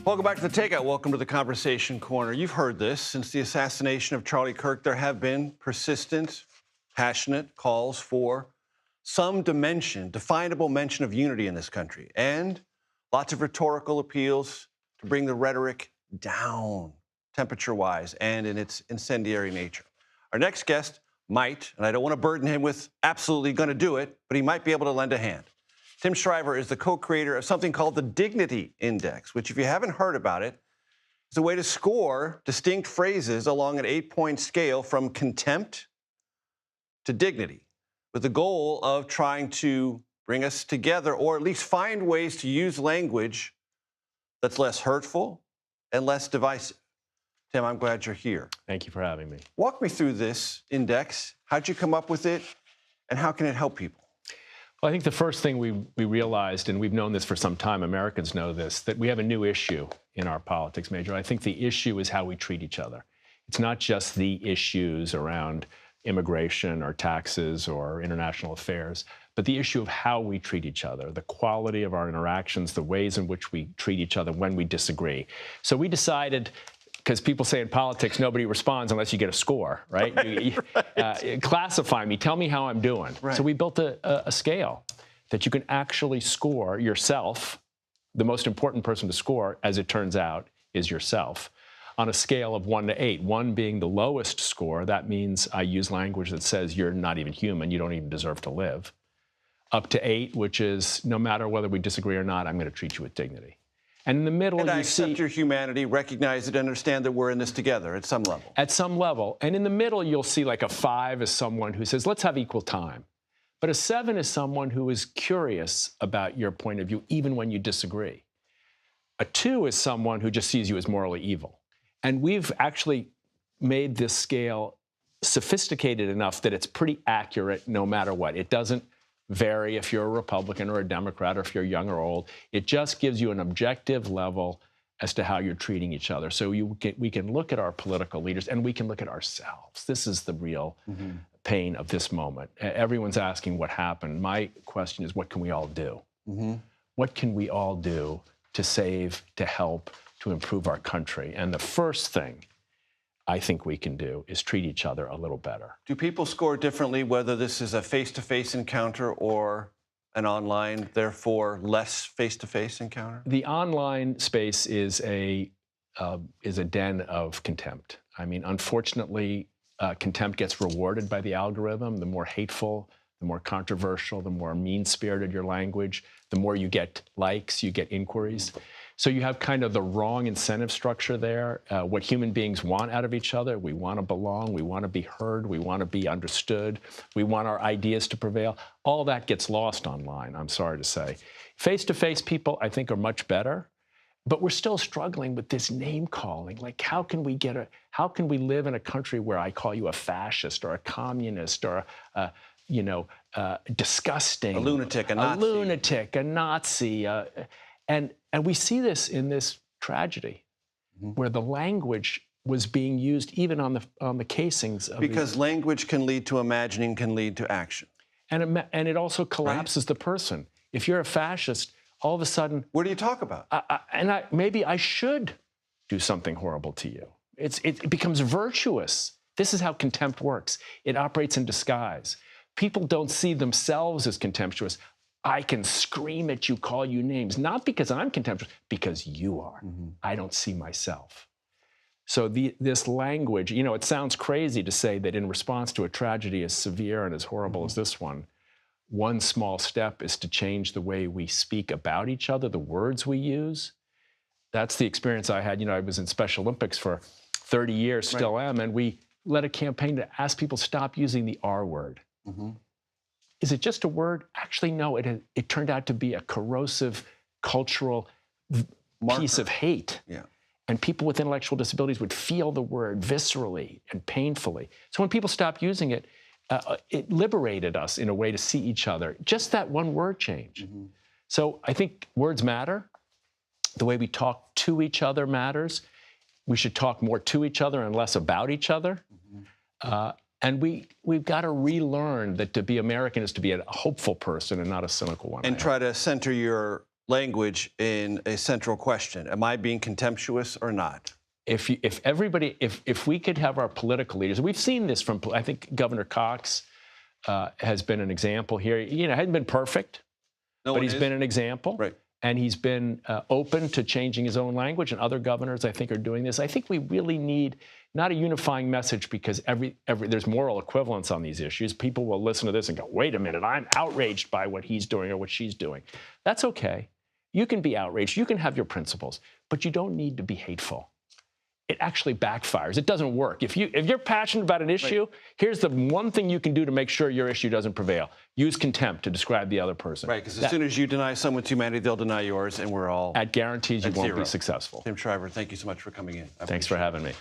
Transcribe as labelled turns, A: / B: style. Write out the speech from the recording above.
A: Welcome back to the TakeOut. Welcome to the Conversation Corner. You've heard this. Since the assassination of Charlie Kirk, there have been persistent, passionate calls for some dimension, definable mention of unity in this country, and lots of rhetorical appeals to bring the rhetoric down, temperature-wise, and in its incendiary nature. Our next guest might, and I don't want to burden him with absolutely going to do it, but he might be able to lend a hand. Tim Shriver is the co-creator of something called the Dignity Index, which, if you haven't heard about it, is a way to score distinct phrases along an 8-point scale from contempt to dignity, with the goal of trying to bring us together, or at least find ways to use language that's less hurtful and less divisive. Tim, I'm glad you're here.
B: Thank you for having me.
A: Walk me through this index. How'd you come up with it, and how can it help people?
B: Well, I think the first thing we realized, and we've known this for some time, Americans know this, that we have a new issue in our politics major. I think the issue is how we treat each other. It's not just the issues around immigration or taxes or international affairs, but the issue of how we treat each other, the quality of our interactions, the ways in which we treat each other when we disagree. So we decided, because people say in politics, nobody responds unless you get a score, right? Classify me, tell me how I'm doing. Right. So we built a scale that you can actually score yourself. The most important person to score, as it turns out, is yourself, on a scale of 1 to 8. 1 being the lowest score. That means I use language that says you're not even human, you don't even deserve to live. Up to 8, which is no matter whether we disagree or not, I'm going to treat you with dignity. And in the middle,
A: and
B: you
A: I accept
B: see
A: your humanity, recognize it, understand that we're in this together at some level.
B: At some level. And in the middle, you'll see like a 5 is someone who says, let's have equal time. But a 7 is someone who is curious about your point of view, even when you disagree. A 2 is someone who just sees you as morally evil. And we've actually made this scale sophisticated enough that it's pretty accurate no matter what. It doesn't vary if you're a Republican or a Democrat or if you're young or old. It just gives you an objective level as to how you're treating each other. So we can look at our political leaders and we can look at ourselves. This is the real pain of this moment. Everyone's asking what happened. My question is, what can we all do? What can we all do to save, to help, to improve our country? And the first thing I think we can do is treat each other a little better.
A: Do people score differently, whether this is a face-to-face encounter or an online, therefore less face-to-face encounter?
B: The online space is a den of contempt. I mean, unfortunately, contempt gets rewarded by the algorithm. The more hateful, the more controversial, the more mean-spirited your language, the more you get likes, you get inquiries. So you have kind of the wrong incentive structure there. What human beings want out of each other, we want to belong, we want to be heard, we want to be understood, we want our ideas to prevail. All that gets lost online, I'm sorry to say. Face-to-face people, I think, are much better, but we're still struggling with this name calling. Like, how can we live in a country where I call you a fascist or a communist or disgusting,
A: a lunatic, a Nazi,
B: a Nazi, and we see this in this tragedy, where the language was being used even on the casings of
A: because language can lead to imagining, can lead to action,
B: and it also collapses the person. If you're a fascist, all of a sudden,
A: what do you talk about?
B: Maybe I should do something horrible to you. It becomes virtuous. This is how contempt works. It operates in disguise. People don't see themselves as contemptuous. I can scream at you, call you names, not because I'm contemptuous, because you are. I don't see myself. So this language, it sounds crazy to say that in response to a tragedy as severe and as horrible as this one small step is to change the way we speak about each other, the words we use. That's the experience I had. I was in Special Olympics for 30 years, still am, and we led a campaign to ask people to stop using the R word. Is it just a word? Actually, no, it turned out to be a corrosive cultural piece of hate.
A: Yeah.
B: And people with intellectual disabilities would feel the word viscerally and painfully. So when people stopped using it, it liberated us in a way to see each other. Just that one word change. So I think words matter. The way we talk to each other matters. We should talk more to each other and less about each other. And we've got to relearn that to be American is to be a hopeful person and not a cynical one.
A: And try to center your language in a central question. Am I being contemptuous or not?
B: If we could have our political leaders, we've seen this from, I think Governor Cox has been an example here. You know, hasn't been perfect, but he's been an example.
A: Right.
B: And he's been open to changing his own language, and other governors, I think, are doing this. I think we really need not a unifying message, because there's moral equivalence on these issues. People will listen to this and go, wait a minute, I'm outraged by what he's doing or what she's doing. That's okay. You can be outraged. You can have your principles, but you don't need to be hateful. It actually backfires. It doesn't work. If you're passionate about an issue, here's the one thing you can do to make sure your issue doesn't prevail. Use contempt to describe the other person.
A: Right, because as soon as you deny someone's humanity, they'll deny yours, and we're all
B: at guarantees you won't be successful.
A: Tim Shriver, thank you so much for coming in.
B: Thanks for having me.